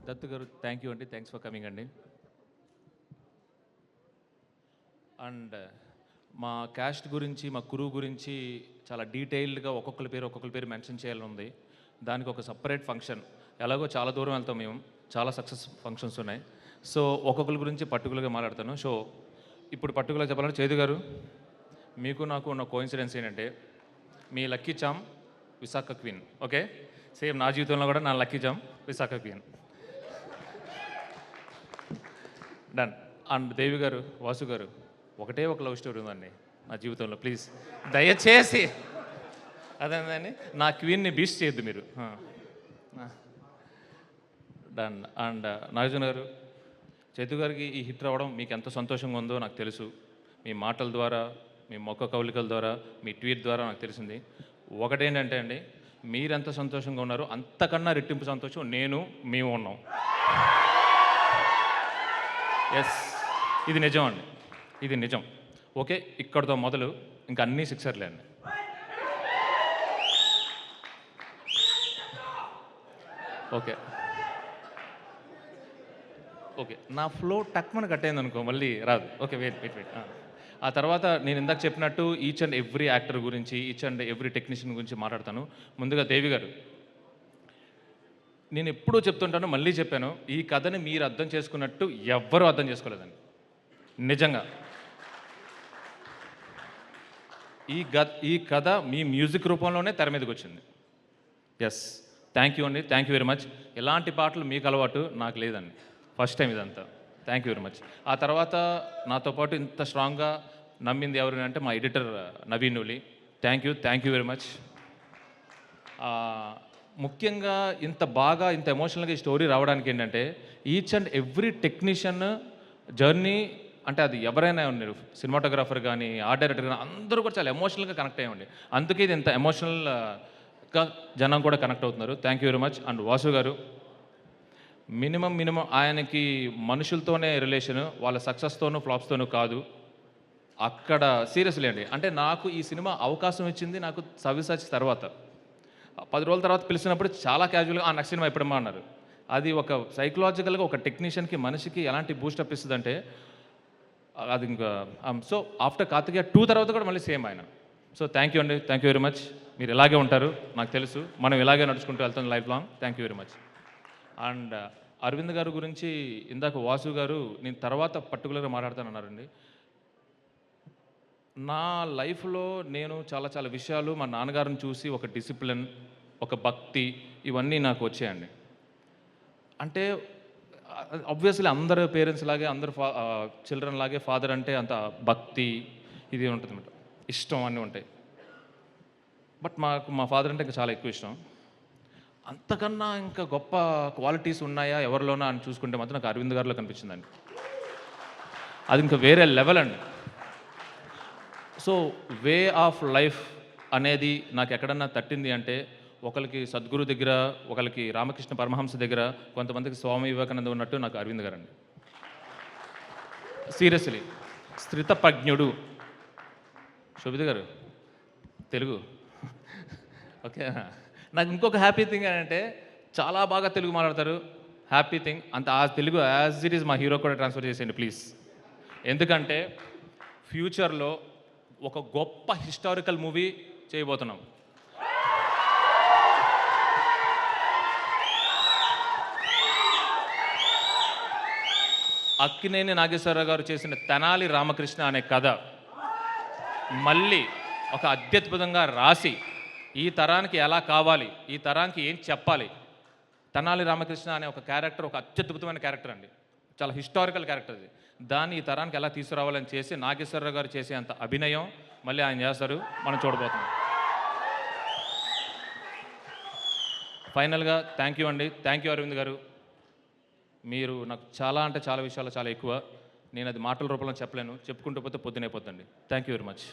దత్తు గారు thank you అండి, thanks for coming అండి. అండ్ మా క్యాస్ట్ గురించి, మా కురువు గురించి చాలా డీటెయిల్డ్గా ఒక్కొక్కరి పేరు మెన్షన్ చేయాలని ఉంది. దానికి ఒక సపరేట్ ఫంక్షన్, ఎలాగో చాలా దూరం వెళ్తాం మేము, చాలా సక్సెస్ ఫంక్షన్స్ ఉన్నాయి. సో ఒక్కొక్కరి గురించి పర్టికులర్గా మాట్లాడతాను. సో ఇప్పుడు పర్టికులర్గా చెప్పాలంటే చేదు గారు, మీకు నాకు ఉన్న కోఇన్సిడెన్స్ ఏంటంటే, మీ lucky charm Visakha queen. Okay, same నా జీవితంలో కూడా నా lucky charm Visakha queen. Done. And Devi garu, Vasu గారు, ఒకటే ఒక లవ్ స్టోరీ ఉందండి నా జీవితంలో. ప్లీజ్ దయచేసి అదేందని నా క్వీన్ని బీస్ట్ చేయొద్దు మీరు. డన్. అండ్ నాగార్జున గారు, చైతు గారికి ఈ హిట్ రావడం మీకు ఎంత సంతోషంగా ఉందో నాకు తెలుసు. మీ మాటల ద్వారా, మీ మొక్క కౌలికల ద్వారా, మీ ట్వీట్ ద్వారా నాకు తెలిసింది. ఒకటేంటంటే అండి, మీరెంత సంతోషంగా ఉన్నారో అంతకన్నా రెట్టింపు సంతోషం మేము ఉన్నాం. ఎస్, ఇది నిజం అండి, ఇది నిజం. ఓకే, ఇక్కడితో మొదలు ఇంకా అన్నీ సిక్సర్లే అండి. ఓకే ఓకే, నా ఫ్లో టక్మని కట్టేయింది అనుకో, మళ్ళీ రాదు. Okay, wait. ఆ తర్వాత నేను ఇందాక చెప్పినట్టు ఈచ్ అండ్ ఎవ్రీ యాక్టర్ గురించి, ఈచ్ అండ్ ఎవ్రీ టెక్నీషియన్ గురించి మాట్లాడతాను. ముందుగా దేవి గారు, నేను ఎప్పుడూ చెప్తుంటాను, మళ్ళీ చెప్పాను, ఈ కథని మీరు అర్థం చేసుకున్నట్టు ఎవ్వరూ అర్థం చేసుకోలేదండి. నిజంగా ఈ కథ మీ మ్యూజిక్ రూపంలోనే తెర మీదకి వచ్చింది. ఎస్, థ్యాంక్ యూ అండి, థ్యాంక్ యూ వెరీ మచ్. ఇలాంటి పాటలు మీకు అలవాటు, నాకు లేదండి, ఫస్ట్ టైం ఇదంతా. Thank you very much. ఆ తర్వాత నాతో పాటు ఇంత స్ట్రాంగ్గా నమ్మింది ఎవరు అంటే మా editor Naveen Nuli. Thank you very much. ముఖ్యంగా ఇంత ఎమోషనల్గా ఈ స్టోరీ రావడానికి ఏంటంటే, each and every technician journey, అంటే అది ఎవరైనా ఉన్నారు, సినిమాటోగ్రాఫర్ కానీ, ఆర్ట్ డైరెక్టర్ కానీ, అందరూ కూడా చాలా ఎమోషనల్గా కనెక్ట్ అయ్యండి. అందుకే ఇది ఇంత ఎమోషనల్గా జనం కూడా కనెక్ట్ అవుతున్నారు. Thank you very much. And Vasu గారు, మినిమం ఆయనకి మనుషులతోనే రిలేషను, వాళ్ళ సక్సెస్తోనూ ఫ్లాప్స్తోనూ కాదు. అక్కడ సీరియస్లీ అండి, అంటే నాకు ఈ సినిమా అవకాశం ఇచ్చింది నాకు సవ్యసాచి తర్వాత. 10 రోజుల తర్వాత పిలిచినప్పుడు చాలా క్యాజువల్గా నెక్స్ట్ సినిమా ఎప్పుడమ్మా అన్నారు. అది ఒక సైకలాజికల్గా ఒక టెక్నీషియన్కి, మనిషికి ఎలాంటి బూస్టప్ ఇస్తుందంటే అది ఇంకా. సో ఆఫ్టర్ కార్తికేయ 2 తర్వాత కూడా మళ్ళీ సేమ్ ఆయన. సో థ్యాంక్ యూ అండి, థ్యాంక్ యూ వెరీ మచ్. మీరు ఇలాగే ఉంటారు నాకు తెలుసు, మనం ఇలాగే నడుచుకుంటూ వెళ్తాం life long. Thank you very much. And Aravind గారి గురించి ఇందాక వాసు గారు నేను తర్వాత పర్టికులర్గా మాట్లాడతానన్నారండి. నా లైఫ్లో నేను చాలా విషయాలు మా నాన్నగారిని చూసి ఒక డిసిప్లిన్, ఒక భక్తి, ఇవన్నీ నాకు వచ్చాయండి. అంటే ఆబ్వియస్లీ అందరు పేరెంట్స్ లాగే, అందరు చిల్డ్రన్ లాగే ఫాదర్ అంటే అంత భక్తి ఇది ఉంటుంది అన్నమాట, ఇష్టం అన్నీ ఉంటాయి. బట్ మా ఫాదర్ అంటే ఇంకా చాలా ఎక్కువ ఇష్టం. అంతకన్నా ఇంకా గొప్ప క్వాలిటీస్ ఉన్నాయా ఎవరిలోనా అని చూసుకుంటే మాత్రం నాకు అరవింద్ గారిలో కనిపించిందండి. అది ఇంకా వేరే లెవెల్ అండి. సో వే ఆఫ్ లైఫ్ అనేది నాకు ఎక్కడన్నా తట్టింది అంటే, ఒకరికి సద్గురు దగ్గర, ఒకరికి రామకృష్ణ పరమహంస దగ్గర, కొంతమందికి స్వామి వివేకానంద ఉన్నట్టు నాకు అరవింద్ గారండి. సీరియస్లీ స్థితప్రజ్ఞుడు. శోభిత గారు తెలుగు ఓకే. నాకు ఇంకొక హ్యాపీ థింగ్ ఏంటంటే, చాలా బాగా తెలుగు మాట్లాడతారు. హ్యాపీ థింగ్ అంత ఆ తెలుగు యాజ్ ఇట్ ఈస్ మా హీరో కూడా ట్రాన్స్ఫర్ చేసేయండి ప్లీజ్. ఎందుకంటే ఫ్యూచర్లో ఒక గొప్ప హిస్టారికల్ మూవీ చేయబోతున్నాం. అక్కినేని నాగేశ్వరరావు గారు చేసిన తెనాలి రామకృష్ణ అనే కథ మళ్ళీ ఒక అత్యద్భుతంగా రాసి, ఈ తరానికి ఎలా కావాలి, ఈ తరానికి ఏం చెప్పాలి, తెనాలి రామకృష్ణ అనే ఒక క్యారెక్టర్ ఒక అత్యద్భుతమైన క్యారెక్టర్ అండి, చాలా హిస్టారికల్ క్యారెక్టర్ అది. దాన్ని ఈ తరానికి ఎలా తీసుకురావాలని చేసి నాగేశ్వరరావు గారు చేసే అంత అభినయం మళ్ళీ ఆయన చేస్తారు, మనం చూడబోతున్నాం. ఫైనల్గా థ్యాంక్ యూ అండి, థ్యాంక్ యూ అరవింద్ గారు. మీరు నాకు చాలా విషయాలు చాలా ఎక్కువ, నేను అది మాటల రూపంలో చెప్పలేను, చెప్పుకుంటూ పోతే పొద్దునైపోతుందండి. Thank you very much.